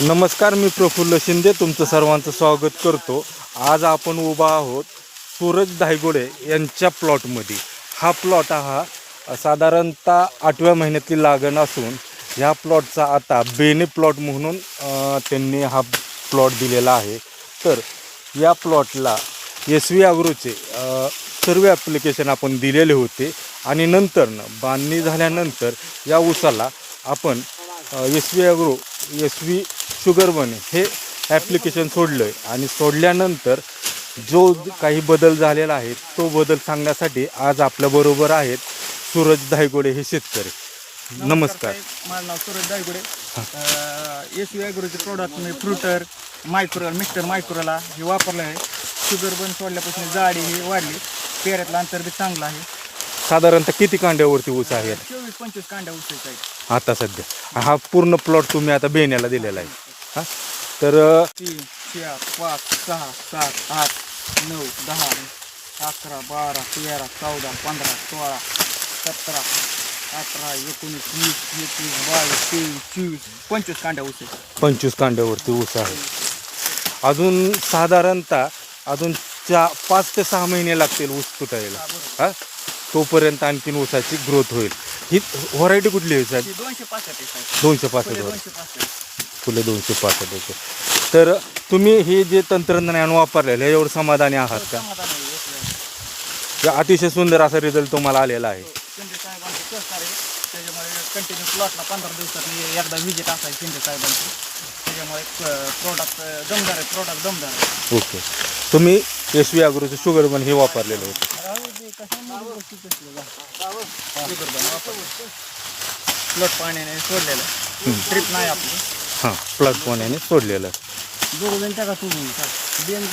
नमस्कार, मी प्रफुल्ल शिंदे तुमचं सर्वांचं स्वागत करतो. आज आपण उभा आहोत सूरज धायगुडे यांच्या प्लॉटमध्ये. हा प्लॉट साधारणतः 8व्या महिन्यातली लागण असून ह्या प्लॉटचा आता बेने प्लॉट म्हणून त्यांनी हा प्लॉट दिलेला आहे. तर या प्लॉटला SV ॲग्रोचे सर्व ॲप्लिकेशन आपण दिलेले होते आणि नंतर बांधणी झाल्यानंतर या ऊसाला आपण SV शुगरबन हे ॲप्लिकेशन सोडलं आहे. आणि सोडल्यानंतर जो काही बदल झालेला आहे तो बदल सांगण्यासाठी आज आपल्याबरोबर आहेत सूरज धायगुडे हे शेतकरी. नमस्कार. माझं नाव सूरज धायगुडे. SV ॲग्रोचे प्रोडक्ट मी फ्रुटर मायक्रोला मिस्टर मायक्रोला हे वापरलं आहे. शुगरबन सोडल्यापासून जाडी ही वाढली, पेऱ्यातलं अंतर बी चांगलं आहे. साधारणतः किती कांड्यावरती ऊस आहे? 24-25 कांड्या ऊस आहे आता सध्या. हा पूर्ण प्लॉट तुम्ही आता बेण्याला दिलेला आहे. हां, तर 3, 4, 5, 6, 7, 8, 9, 10, 11, 12, 13, 14, 15, 16, 17, 18, 19, 20, 21, 22, 23, 24, 25 कांड्या ऊस आहे. 25 कांड्यावरती ऊस आहे. अजून साधारणतः 5 ते 6 महिने लागतील ऊस तुटायला. हां, तोपर्यंत आणखीन ऊसाची ग्रोथ होईल. ही व्हरायटी कुठली आहे साहेब? 265 265 फुले 265 होते. तर तुम्ही हे जे तंत्रज्ञान वापरलेलं आहे यावर समाधानी आहात का? अतिशय सुंदर असा रिझल्ट तुम्हाला आलेला आहे. शिंदे साहेबांचं सहकार्य, त्याच्यामुळे कंटिन्यू प्लॉटला 15 दिवसात एकदा व्हिजिट असायची शिंदे साहेबांची. त्याच्यामुळे प्रोडक्ट दमदार आहे. ओके. तुम्ही SV ॲग्रोचं शुगरबन हे वापरलेलं होतं. प्लॉट पाण्याने सोडलेलं, ट्रिप नाही आपली. हां, प्लॉट पाण्याने सोडलेलं. दोघं जण टाका, तुम्ही बियाणे